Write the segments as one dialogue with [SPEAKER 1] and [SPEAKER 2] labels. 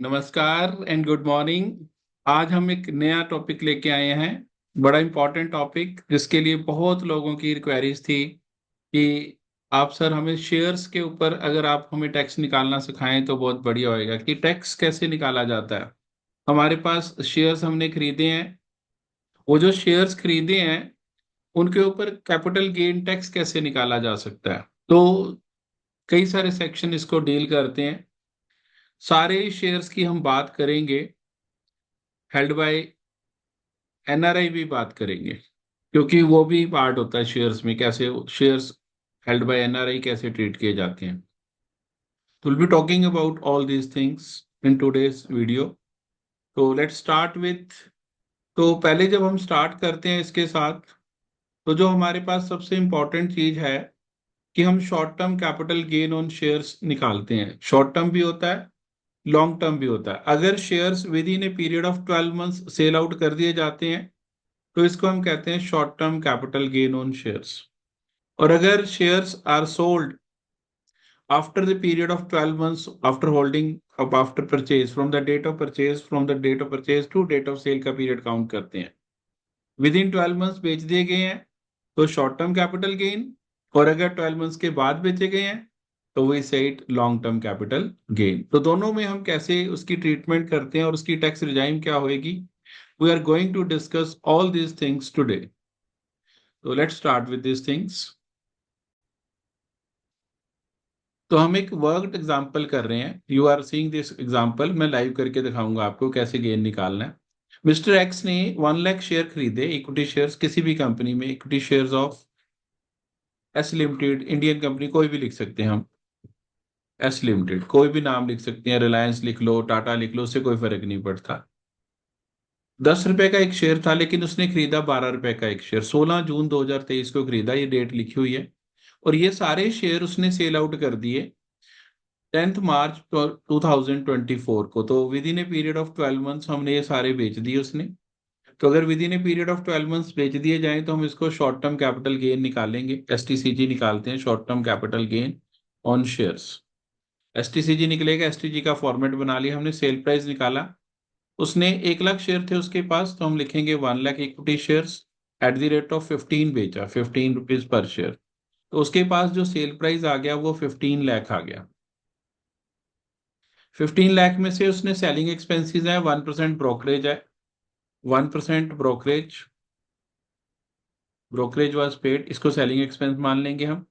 [SPEAKER 1] नमस्कार and good morning. आज हम एक नया टॉपिक लेके आए हैं। बड़ा इंपॉर्टेंट टॉपिक जिसके लिए बहुत लोगों की रिक्वायरीज थी कि आप सर हमें शेयर्स के ऊपर अगर आप हमें टैक्स निकालना सिखाएं तो बहुत बढ़िया होएगा कि टैक्स कैसे निकाला जाता है। हमारे पास शेयर्स हमने खरीदे हैं, वो जो शेयर्स खरीदे हैं उनके ऊपर कैपिटल गेन टैक्स कैसे निकाला जा सकता है। तो कई सारे सेक्शन इसको डील करते हैं। सारे शेयर्स की हम बात करेंगे, हेल्ड बाय एनआरआई भी बात करेंगे क्योंकि वो भी पार्ट होता है शेयर्स में, कैसे शेयर्स हेल्ड बाय एनआरआई कैसे ट्रीट किए जाते हैं। तो will be talking about all these things in today's video. तो लेट्स स्टार्ट विथ, तो पहले जब हम स्टार्ट करते हैं इसके साथ, तो जो हमारे पास सबसे इंपॉर्टेंट चीज है कि हम short term capital gain on shares निकालते हैं। शॉर्ट टर्म भी होता है, लॉन्ग टर्म भी होता है। अगर shares within a period of 12 months sell out कर दिए जाते हैं तो इसको हम कहते हैं short term capital gain on shares. और अगर shares are sold after the period of 12 months after holding अब after purchase from the date of purchase, from the date of purchase to date of sale का period count करते हैं। With in 12 months बेच दिए गए हैं तो short term capital gain, और अगर 12 मंथ्स के बाद बेचे गए हैं तो वी से it long term capital gain. तो दोनों में हम कैसे उसकी ट्रीटमेंट करते हैं और उसकी टैक्स रिजाइम क्या होएगी, we are going to discuss all these things today. तो let's start with these things. तो हम एक वर्कड एग्जांपल कर रहे हैं। You are seeing this example, मैं लाइव करके दिखाऊंगा आपको कैसे गेन निकालना है। मिस्टर एक्स ने 1 लाख शेयर खरीदे, इक्विटी शेयर्स किसी भी कंपनी में, equity shares of S limited, Indian company कोई भी लिख सकते हैं हम, एस लिमिटेड कोई भी नाम लिख सकते हैं, रिलायंस लिख लो, टाटा लिख लो, उससे कोई फर्क नहीं पड़ता। 10 रुपए का एक शेयर था लेकिन उसने खरीदा 12 रुपए का एक शेयर। 16 जून 2023 को खरीदा, ये डेट लिखी हुई है। और ये सारे शेयर उसने सेल आउट कर दिए 10 मार्च 2024 को। तो with in a period of 12 months हमने ये सारे बेच दिए उसने। तो अगर with in a period of 12 months बेच दिए जाएं तो हम इसको शॉर्ट टर्म कैपिटल गेन निकालेंगे, एसटीसीजी निकालते हैं, short term capital gain on shares. STCG निकलेगा, एसटीजी का फॉर्मेट बना लिया हमने। सेल प्राइस निकाला, उसने 1 लाख शेयर थे उसके पास, तो हम लिखेंगे 1 lakh equity shares at the rate of 15 बेचा, 15 रुपीज पर शेयर। तो उसके पास जो सेल प्राइस आ गया वो 15 लाख आ गया। 15 लाख में से उसने सेलिंग एक्सपेंसेस है, 1% ब्रोकरेज है, 1% ब्रोकरेज, ब्रोकरेज वॉज पेड, इसको सेलिंग एक्सपेंस मान लेंगे हम।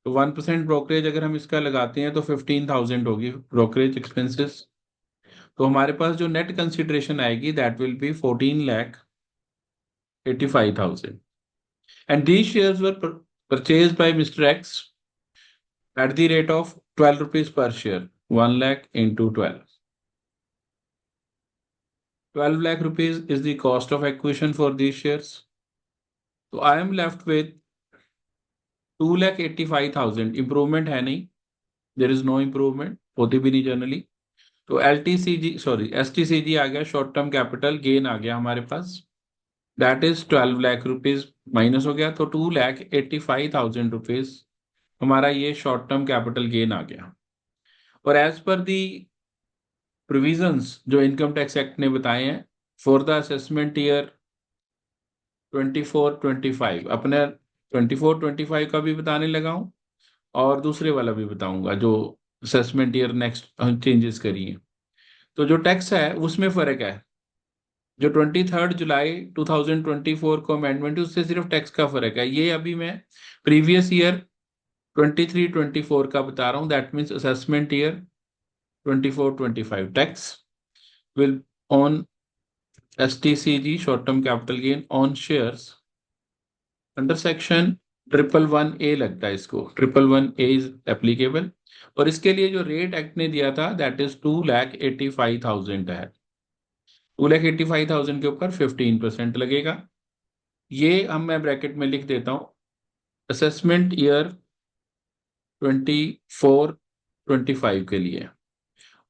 [SPEAKER 1] तो 1% ब्रोकरेज अगर हम इसका लगाते हैं तो 15,000 होगी ब्रोकरेज एक्सपेंसेस। तो हमारे पास जो नेट कंसिडरेशन आएगी that will be 14,85,000। And these shares were purchased by mister x at the rate of 12 rupees per share, 1 lakh into 12 lakh rupees is the cost of acquisition for these shares. तो I am left with 2,85,000। Improvement है नहीं, there is no improvement, होती भी नहीं generally. तो STCG आ गया, short term capital gain आ गया हमारे पास, that is 12 lakh rupees minus हो गया, तो 2,85,000 रुपीज हमारा ये शॉर्ट टर्म कैपिटल गेन आ गया। और एज पर दी प्रोविजंस जो इनकम टैक्स एक्ट ने बताए हैं फॉर द असेसमेंट ईयर 24-25, अपने 24-25 का भी बताने लगा हूँ और दूसरे वाला भी बताऊंगा जो असेसमेंट ईयर नेक्स्ट चेंजेस करिए। तो जो टैक्स है उसमें फर्क है। जो 23 जुलाई 2024 को अमेंडमेंट है उससे सिर्फ टैक्स का फर्क है। ये अभी मैं प्रीवियस ईयर 23-24 का बता रहा हूँ, that means assessment year 24-25 tax will on STCG, short term capital gain on shares, under section 111A लगता है इसको, 111A इज एप्लीकेबल। और इसके लिए जो रेट एक्ट ने दिया था दैट इज 2,85,000 है। 2,85,000 के ऊपर 15% लगेगा। ये हम मैं ब्रैकेट में लिख देता हूँ, असेसमेंट ईयर 24-25 के लिए।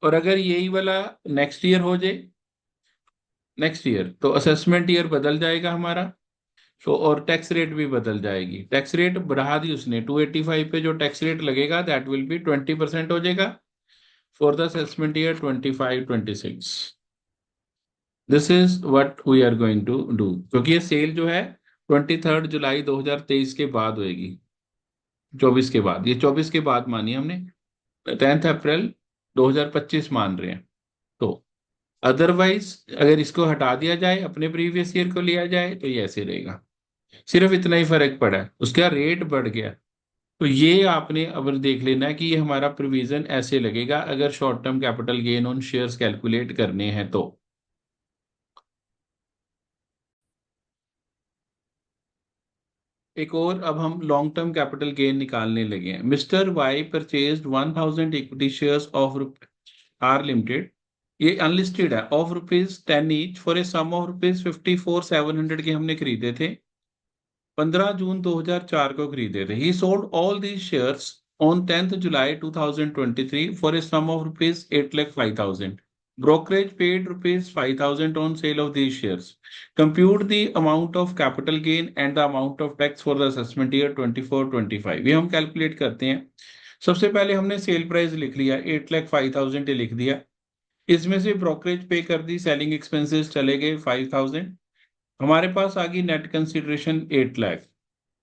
[SPEAKER 1] और अगर यही वाला नेक्स्ट ईयर हो जाए, नेक्स्ट ईयर, तो असेसमेंट ईयर बदल जाएगा हमारा। तो और टैक्स रेट भी बदल जाएगी। टैक्स रेट बढ़ा दी उसने, 285 पे जो टैक्स रेट लगेगा दैट विल बी 20% हो जाएगा। for the assessment year 25-26. This is what we are going to do, क्योंकि ये सेल जो है 23 जुलाई 2023 के बाद होएगी, 24 के बाद, ये 24 के बाद मानी हमने, 10 अप्रैल 2025 मान रहे हैं। तो अदरवाइज अगर इसको हटा दिया जाए, अपने प्रीवियस ईयर को लिया जाए, तो ये ऐसे रहेगा। सिर्फ इतना ही फर्क पड़ा है, उसका रेट बढ़ गया। तो ये आपने अब देख लेना है कि ये हमारा प्रोविजन ऐसे लगेगा अगर short term capital gain on shares calculate करने हैं तो। एक और, अब हम लॉन्ग टर्म कैपिटल गेन निकालने लगे हैं। Mister Y purchase 1000 equity shares of R limited, ये अनलिस्टेड है, of ₹10 each for a sum of ₹54,700 के हमने खरीदे थे, 15 जून 2004 को खरीदे थे। He sold all these shares on 10 July 2023 for a sum of ₹8,05,000। Brokerage paid ₹5,000 on sale of these shares. Compute the amount of capital gain and the amount of tax for the assessment year 24-25। ये हम calculate करते हैं। सबसे पहले हमने sale price लिख लिया, 8,05,000 लिख दिया। इसमें से ब्रोकरेज पे कर दी, सेलिंग एक्सपेंसेस चले गए 5,000, हमारे पास आ गई नेट कंसिडरेशन 8 लाख।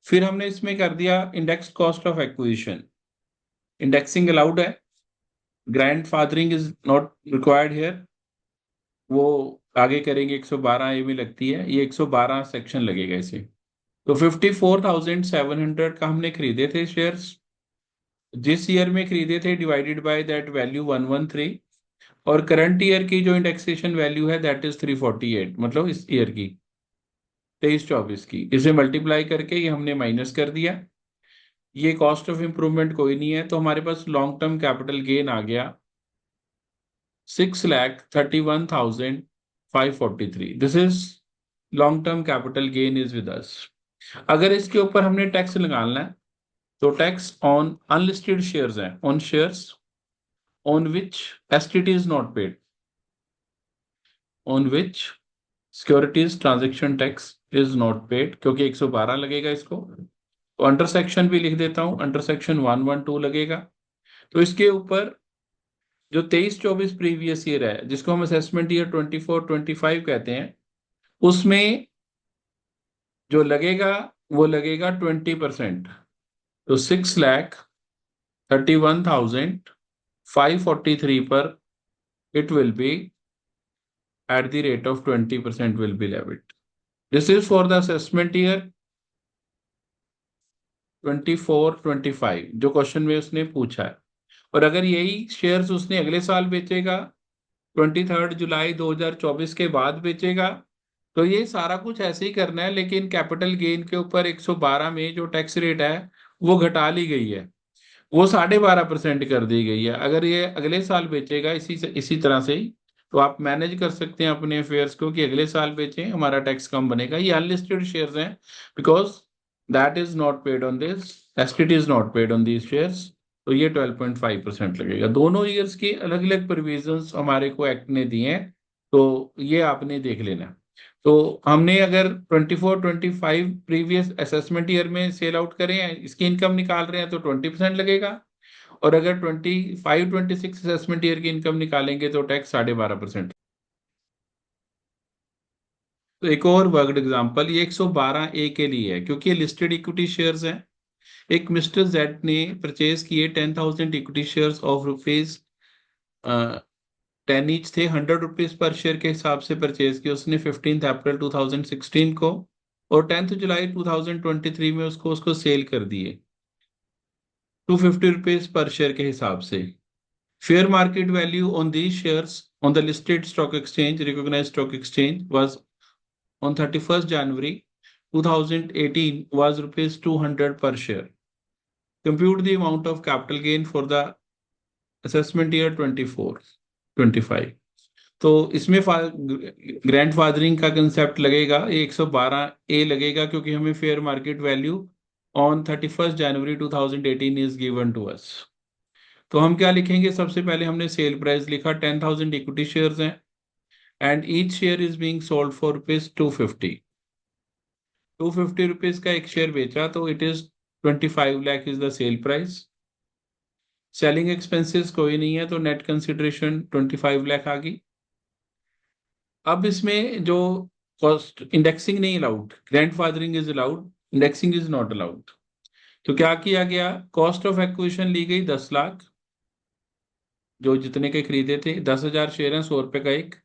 [SPEAKER 1] फिर हमने इसमें कर दिया index cost of acquisition, indexing allowed है, grandfathering is not required here, वो आगे करेंगे, 112 ए में लगती है, ये 112 सेक्शन लगेगा इसे। तो 54,700 का हमने खरीदे थे शेयर्स, जिस ईयर में खरीदे थे डिवाइडेड बाय दैट वैल्यू 113, और करंट ईयर की जो इंडेक्सेशन वैल्यू है दैट इज 348, मतलब इस ईयर की 23-24 की, इसे मल्टीप्लाई करके ये हमने माइनस कर दिया। ये कॉस्ट ऑफ इंप्रूवमेंट कोई नहीं है, तो हमारे पास लॉन्ग टर्म कैपिटल गेन आ गया 6,31,543। This is long term capital gain is with us. अगर इसके ऊपर हमने टैक्स लगाना है, तो टैक्स ऑन अनलिस्टेड शेयर्स है, on shares on which STT is not paid, on which securities transaction tax is not paid, क्योंकि 112 लगेगा इसको। तो अंडर सेक्शन भी लिख देता हूं, अंडर सेक्शन 112 लगेगा। तो इसके ऊपर जो 23-24 प्रीवियस ईयर है, जिसको हम असेसमेंट ईयर 24-25 कहते हैं, उसमें जो लगेगा वो लगेगा 20%। तो 6,31,543 पर it will be at the rate of 20% will be levied. This is for the assessment year 24-25 जो क्वेश्चन में उसने पूछा है। और अगर यही शेयर्स उसने अगले साल बेचेगा, 23 जुलाई 2024 के बाद बेचेगा, तो ये सारा कुछ ऐसे ही करना है, लेकिन कैपिटल गेन के ऊपर 112 में जो टैक्स रेट है वो घटा ली गई है, वो 12.5% कर दी गई है। अगर ये अगले साल बेचेगा इसी तरह से ही, तो आप मैनेज कर सकते हैं अपने अफेयर्स को कि अगले साल बेचें, हमारा टैक्स कम बनेगा। ये अनलिस्टेड शेयर्स हैं, because that is not paid on this, STT is not paid on these shares. तो ये 12.5% लगेगा। दोनों ईयर्स के अलग अलग प्रोविजंस हमारे को एक्ट ने दिए हैं, तो ये आपने देख लेना। तो हमने अगर 24-25 प्रीवियस असेसमेंट ईयर में सेल आउट करें हैं, इसकी इनकम निकाल रहे हैं, तो 20% लगेगा। और अगर 25-26 असेसमेंट ईयर की इनकम निकालेंगे तो टैक्स 12.5%। तो एक और वर्कड एग्जांपल, ये 112 ए के लिए है, क्योंकि ये लिस्टेड इक्विटी शेयर्स हैं। एक मिस्टर जेड ने परचेज किए 10,000 इक्विटी शेयर्स ऑफ ₹10 ईच थे, ₹100 पर शेयर के हिसाब से परचेज किया उसने 15 अप्रैल 2016 को, और 10 जुलाई 2023 में उसको उसको सेल कर दिए ₹250 पर शेयर के हिसाब से। Fair market value on these shares on the listed stock exchange, recognized stock exchange, was on 31st January 2018 was ₹200 per share. Compute the amount of capital gain for the assessment year 24-25। तो इसमें grand fathering का concept लगेगा, ये 112 ए लगेगा, क्योंकि हमें fair market value on 31st January 2018 is given to us. तो हम क्या लिखेंगे, सबसे पहले हमने सेल प्राइस लिखा, 10,000 इक्विटी शेयर्स हैं, and each share is being sold for ₹250। ₹250 का एक शेयर बेचा, तो it is 25 lakh is the sale price. Selling expenses कोई नहीं है, तो नेट कंसिडरेशन 25 लाख आ गई। अब इसमें जो कॉस्ट इंडेक्सिंग नहीं allowed, grandfathering is allowed, indexing is not allowed. तो क्या किया गया, कॉस्ट ऑफ एक्विजिशन ली गई 10 लाख, जो जितने के खरीदे थे, 10,000 शेयर हैं, 100 रुपए का एक,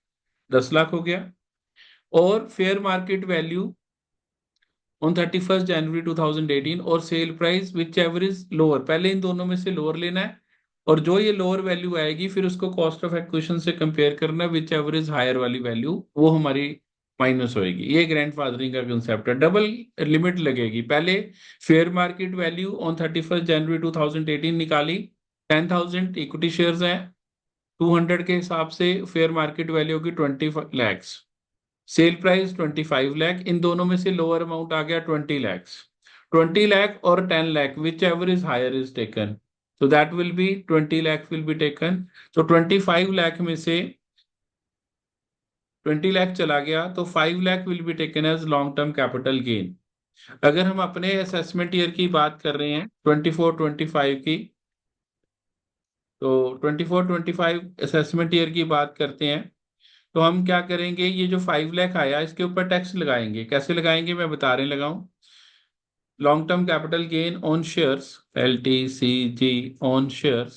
[SPEAKER 1] 10 लाख हो गया। और फेयर मार्केट वैल्यू ऑन 31 जनवरी 2018 और sale price which ever is lower, पहले इन दोनों में से लोअर लेना है, और जो ये लोअर वैल्यू आएगी फिर उसको कॉस्ट ऑफ एक्विजिशन से कंपेयर करना, विच एवर इज हायर वाली वैल्यू वो हमारी माइनस होएगी। ये ग्रैंडफादरिंग का कंसेप्ट है। डबल लिमिट लगेगी, पहले फेयर मार्केट वैल्यू ऑन 31 जनवरी 2018 निकाली, 10,000 इक्विटी शेयर्स हैं, 200 के हिसाब से फेयर मार्केट वैल्यू होगी 20 लैक्स, सेल प्राइस 25 लाख, इन दोनों में से लोअर अमाउंट आ गया 20 लैक्स, 20 लाख और 10 लाख whichever is higher is taken, so that will be 20 lakh will be taken। तो 25 लाख में से 20 लाख चला गया, तो 5 लाख will be taken as long term capital gain. अगर हम अपने असेसमेंट ईयर की बात कर रहे हैं 24-25 की, तो 24-25 असेसमेंट ईयर की बात करते हैं, तो हम क्या करेंगे, ये जो 5 लाख आया इसके ऊपर टैक्स लगाएंगे। कैसे लगाएंगे मैं बता रहे लगाऊं, long term capital gain on shares, LTCG on shares,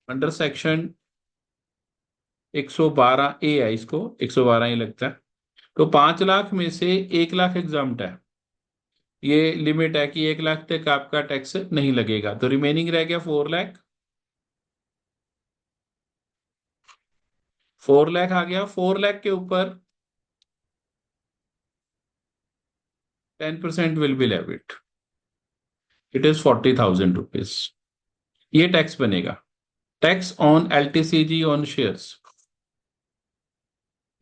[SPEAKER 1] under section 112A है, इसको 112 ही लगता है। तो 5 लाख में से 1 लाख एग्जाम्प्ट है, ये लिमिट है कि 1 लाख तक आपका टैक्स नहीं लगेगा, तो रिमेनिंग रह गया 4 लाख। 4 लाख आ गया, 4 लाख के ऊपर 10% will be levied, it is 40,000 rupees, ये टैक्स बनेगा। Tax on LTCG on shares,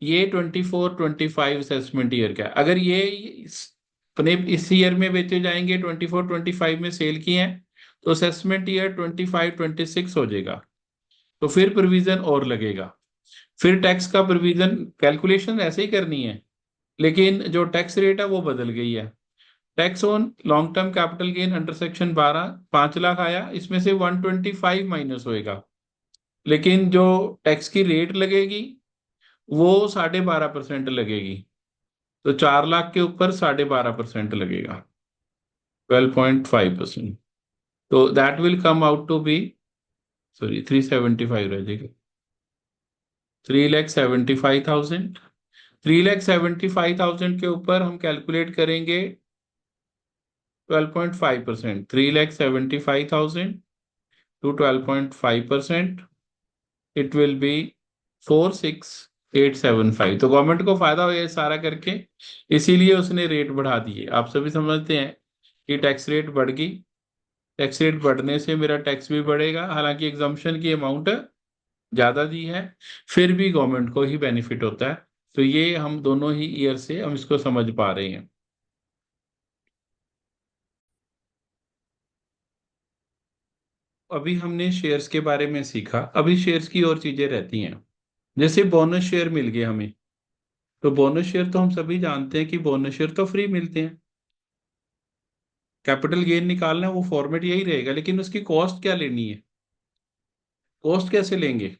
[SPEAKER 1] ये 24-25 असेसमेंट ईयर का है। अगर ये अपने इस ईयर में बेचे जाएंगे, 24-25 में सेल किए हैं, तो असेसमेंट ईयर 25-26 हो जाएगा, तो फिर प्रोविजन और लगेगा। फिर टैक्स का प्रोविजन कैलकुलेशन ऐसे ही करनी है, लेकिन जो टैक्स रेट है वो बदल गई है। Tax on long term capital gain under section 12, 5 lakh आया, इसमें से 125 माइनस होएगा, लेकिन जो टैक्स की रेट लगेगी वो 12.5% लगेगी, तो 4 लाख के ऊपर 12.5% लगेगा, 12.5%। तो that will come out to be, sorry 375 रह जाएगा, 3,75,000। 3,75,000 के ऊपर हम कैलकुलेट करेंगे 12.5%, 3,75,000 टू 12.5%, इट विल बी 46,875। तो गवर्नमेंट को फायदा हो ये सारा करके, इसीलिए उसने रेट बढ़ा दिए। आप सभी समझते हैं कि टैक्स रेट बढ़ गई, टैक्स रेट बढ़ने से मेरा टैक्स भी बढ़ेगा, हालांकि एग्जम्पशन की अमाउंट ज्यादा दी है, फिर भी गवर्नमेंट को ही बेनिफिट होता है। तो ये हम दोनों ही ईयर से हम इसको समझ पा रहे हैं। अभी हमने शेयर्स के बारे में सीखा, अभी शेयर्स की और चीजें रहती हैं, जैसे बोनस शेयर मिल गए हमें, तो बोनस शेयर तो हम सभी जानते हैं कि बोनस शेयर तो फ्री मिलते हैं, कैपिटल गेन निकालना है वो फॉर्मेट यही रहेगा, लेकिन उसकी कॉस्ट क्या लेनी है, कॉस्ट कैसे लेंगे।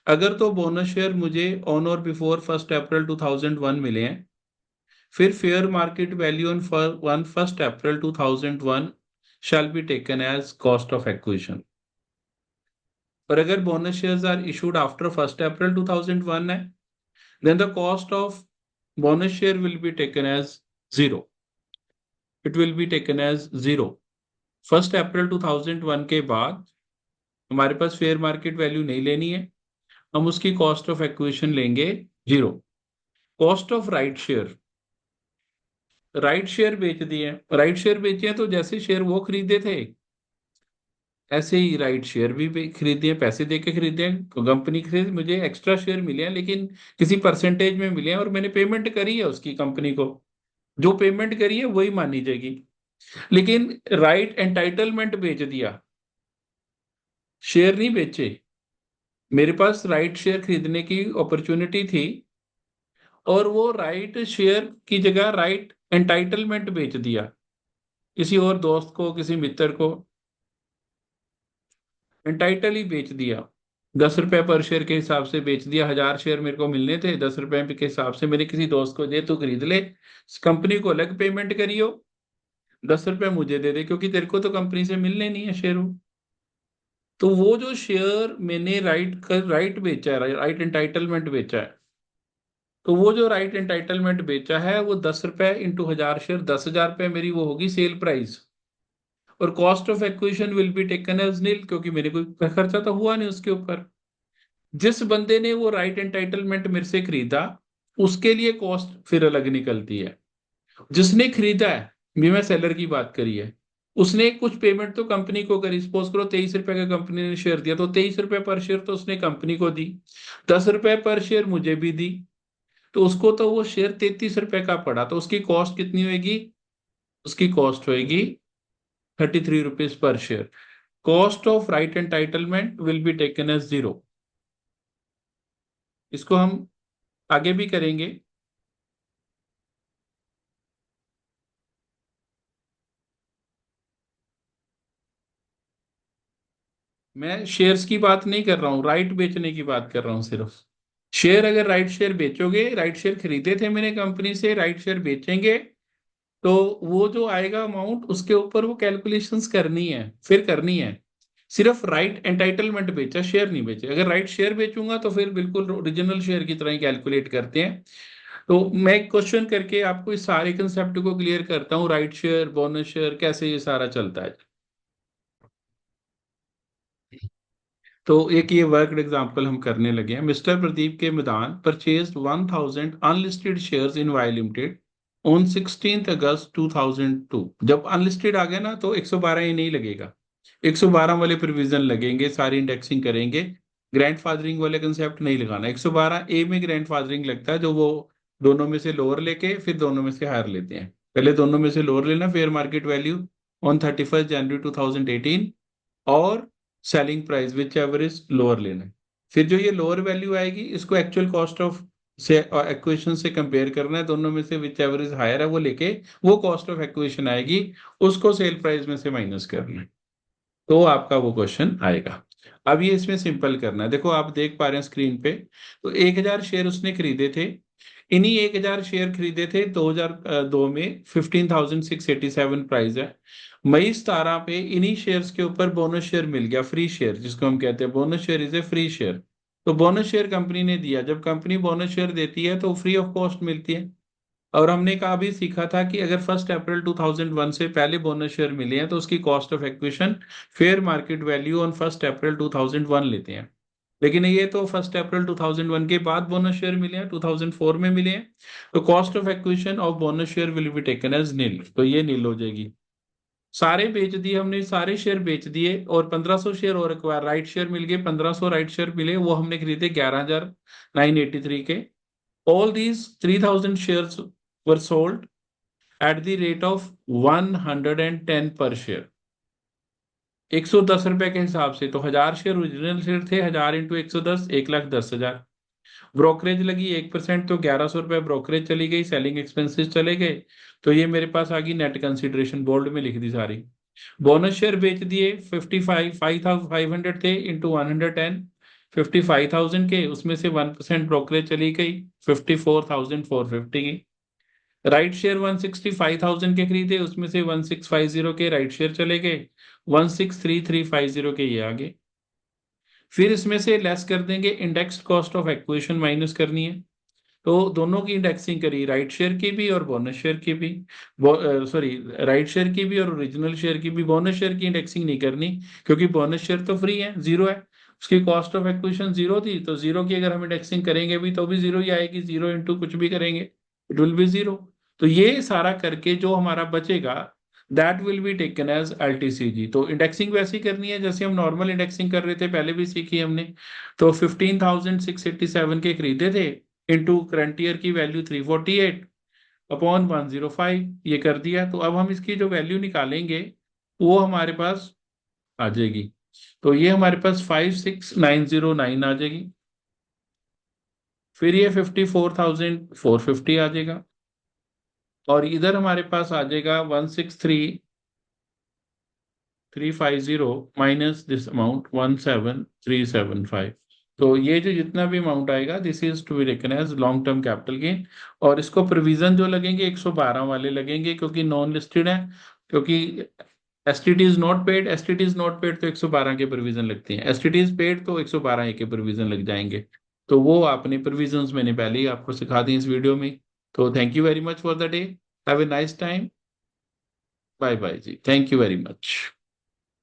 [SPEAKER 1] अगर तो बोनस शेयर मुझे ऑन और बिफोर 1 अप्रैल 2001 मिले हैं, फिर fair market value on 1 April 2001 shall be taken as cost of acquisition. और अगर bonus shares are issued after 1 April 2001 है, then the cost of bonus share will be taken as zero, it will be taken as zero। 1 April 2001 के बाद हमारे पास fair market value नहीं लेनी है, हम उसकी कॉस्ट ऑफ एक्विजिशन लेंगे 0। Cost of right share, right share बेच दिए, राइट शेयर बेचे हैं, तो जैसे शेयर वो खरीदे थे ऐसे ही राइट शेयर भी खरीदे हैं, पैसे दे के खरीदे हैं, कंपनी से मुझे एक्स्ट्रा शेयर मिले हैं, लेकिन किसी परसेंटेज में मिले हैं और मैंने पेमेंट करी है उसकी कंपनी को, जो पेमेंट करी है वही मानी जाएगी। लेकिन राइट एंटाइटलमेंट बेच दिया, शेयर नहीं बेचे, मेरे पास राइट शेयर खरीदने की अपॉर्चुनिटी थी, और वो राइट शेयर की जगह राइट एंटाइटलमेंट बेच दिया किसी और दोस्त को, किसी मित्र को। एंटाइटल ही बेच दिया, 10 रुपए पर शेयर के हिसाब से बेच दिया। 1,000 शेयर मेरे को मिलने थे, 10 रुपए के हिसाब से मैंने किसी दोस्त को दे, तू खरीद ले, कंपनी को अलग पेमेंट करियो, 10 रुपए मुझे दे दे, क्योंकि तेरे को तो कंपनी से मिलने नहीं है शेयर। तो वो जो शेयर मैंने राइट बेचा है, राइट एंटाइटलमेंट बेचा है, तो वो जो राइट एंटाइटलमेंट बेचा है वो 10 रुपए इंटू 1,000 शेयर, 10,000 रुपए मेरी वो होगी सेल प्राइस। और cost of acquisition will be taken as nil, क्योंकि मेरे कोई खर्चा तो हुआ नहीं उसके ऊपर। जिस बंदे ने वो राइट एंटाइटलमेंट मेरे से खरीदा, उसके लिए कॉस्ट फिर अलग निकलती है। जिसने खरीदा है, ये मैं सेलर की बात करी है, उसने कुछ पेमेंट तो कंपनी को करी। सपोज करो 23 रुपए का कंपनी ने शेयर दिया, तो 23 रुपए पर शेयर तो उसने कंपनी को दी, 10 रुपए पर शेयर मुझे भी दी, तो उसको तो वो शेयर 33 रुपए का पड़ा, तो उसकी कॉस्ट कितनी होगी? उसकी कॉस्ट होगी 33 rupees per share. Cost of right entitlement will be taken as zero. इसको हम आगे भी करेंगे। मैं शेयर्स की बात नहीं कर रहा हूँ, राइट बेचने की बात कर रहा हूँ सिर्फ। शेयर, अगर राइट शेयर बेचोगे, राइट शेयर खरीदे थे मैंने कंपनी से, राइट शेयर बेचेंगे, तो वो जो आएगा अमाउंट, उसके ऊपर वो कैलकुलेशंस करनी है, फिर करनी है। सिर्फ राइट एंटाइटलमेंट बेचा, शेयर नहीं बेचे। अगर राइट शेयर बेचूंगा तो फिर बिल्कुल ओरिजिनल शेयर की तरह ही कैलकुलेट करते हैं। तो मैं एक क्वेश्चन करके आपको इस सारे कंसेप्ट को क्लियर करता हूँ, राइट शेयर, बोनस शेयर, कैसे ये सारा चलता है। तो एक ये वर्कड एग्जांपल हम करने लगे हैं। मिस्टर प्रदीप के मैदान purchase 1,000 unlisted shares in Y limited on 16 August 2002। जब अनलिस्टेड आ गया ना, तो 112 ही नहीं लगेगा, 112 वाले प्रोविजन लगेंगे, सारी इंडेक्सिंग करेंगे। ग्रैंड फादरिंग वाले कंसेप्ट नहीं लगाना। 112 ए में ग्रैंड फादरिंग लगता है, जो वो दोनों में से लोअर लेके फिर दोनों में से हायर लेते हैं। पहले दोनों में से लोअर लेना, फेयर मार्केट वैल्यू ऑन 31 जनवरी 2018, और selling price which ever is lower लेना है। फिर जो ये लोअर वैल्यू आएगी, इसको एक्चुअल कॉस्ट ऑफ से एक्वेशन से कंपेयर करना है, दोनों में से विच एवर इज हायर है वो लेके, वो कॉस्ट ऑफ एक्वेशन आएगी, उसको सेल प्राइस में से माइनस करना है, तो आपका वो क्वेश्चन आएगा। अब ये इसमें सिंपल करना है। देखो आप देख पा रहे हैं स्क्रीन पे, तो 1,000 शेयर उसने खरीदे थे। इन्हीं 1,000 शेयर खरीदे थे 2002 में, 15,687 प्राइस है। मई 17 पे इन्हीं शेयर्स के ऊपर बोनस शेयर मिल गया, फ्री शेयर जिसको हम कहते हैं, bonus share is a free share. तो बोनस शेयर कंपनी ने दिया। जब कंपनी बोनस शेयर देती है तो फ्री ऑफ कॉस्ट मिलती है। और हमने कहा भी सीखा था कि अगर 1 अप्रैल 2001 से पहले बोनस शेयर मिले हैं, तो उसकी cost of acquisition fair market value on 1 April 2001 लेते हैं। लेकिन ये तो 1 अप्रैल 2001 के बाद बोनस शेयर मिले हैं, 2004 में मिले हैं, तो cost of acquisition of bonus share will be taken as nil, तो ये नील हो जाएगी। सारे बेच दिए हमने, सारे शेयर बेच दिए, और 1,500 शेयर और एक्वायर, राइट शेयर मिल गए 1,500 राइट शेयर मिले, वो हमने खरीदे 11,983 के। All these 3,000 shares were sold at the rate of 110 पर शेयर, 110 रुपए के हिसाब से। तो 1,000 शेयर ओरिजिनल शेयर थे, 1,000 इंटू 110, 1,10,000। ब्रोकरेज लगी 1%, तो 1,100 रुपए ब्रोकरेज चली गई, सेलिंग एक्सपेंसेस चले गए। तो ये मेरे पास आ गई नेट कंसिडरेशन, बोल्ड में लिख दी सारी। बोनस शेयर बेच दिए, 55,500 थे इंटू 110, 55,000 के, उसमें से 1% ब्रोकरेज चली गई, 54,450 की। राइट शेयर 165,000 के खरीदे, उसमें से 1,650 के राइट शेयर चले गए, 1,63350 के ये आगे। फिर इसमें से लेस कर देंगे, index cost of acquisition minus करनी है। तो दोनों की इंडेक्सिंग करी, राइट शेयर की भी और बोनस शेयर की भी, सॉरी, राइट शेयर की भी और ओरिजिनल शेयर की भी। बोनस शेयर की इंडेक्सिंग नहीं करनी, क्योंकि बोनस शेयर तो फ्री है, जीरो है, उसकी कॉस्ट ऑफ एक्विजिशन जीरो थी, तो जीरो की अगर हम इंडेक्सिंग करेंगे भी तो भी जीरो ही आएगी, जीरो इंटू कुछ भी करेंगे इट विल बी जीरो। तो ये सारा करके जो हमारा बचेगा, that will be taken as LTCG. तो इंडेक्सिंग वैसी करनी है जैसे हम नॉर्मल इंडेक्सिंग कर रहे थे, पहले भी सीखी हमने। तो 15,687 के खरीदे थे, इंटू करंट ईयर की वैल्यू 348 अपॉन 105, ये कर दिया। तो अब हम इसकी जो वैल्यू निकालेंगे, वो हमारे पास आ जाएगी। तो ये हमारे पास 56,909 आ जाएगी। फिर ये 54,450 आ जाएगा, और इधर हमारे पास आ जाएगा 163 350 माइनस दिस अमाउंट 17375। तो ये जो जितना भी अमाउंट आएगा this is to be reckoned as long term capital gain. और इसको प्रोविजन जो लगेंगे 112 वाले लगेंगे, क्योंकि नॉन लिस्टेड है। क्योंकि STT is not paid, STT is not paid तो 112 के प्रोविजन लगते हैं, एसटीटी इज पेड तो 112 के प्रोविजन लग जाएंगे। तो वो आपने प्रोविजंस मैंने पहले ही आपको सिखा दी इस वीडियो में। तो thank you very much for the day. Have a nice time. Bye bye जी, थैंक यू वेरी मच।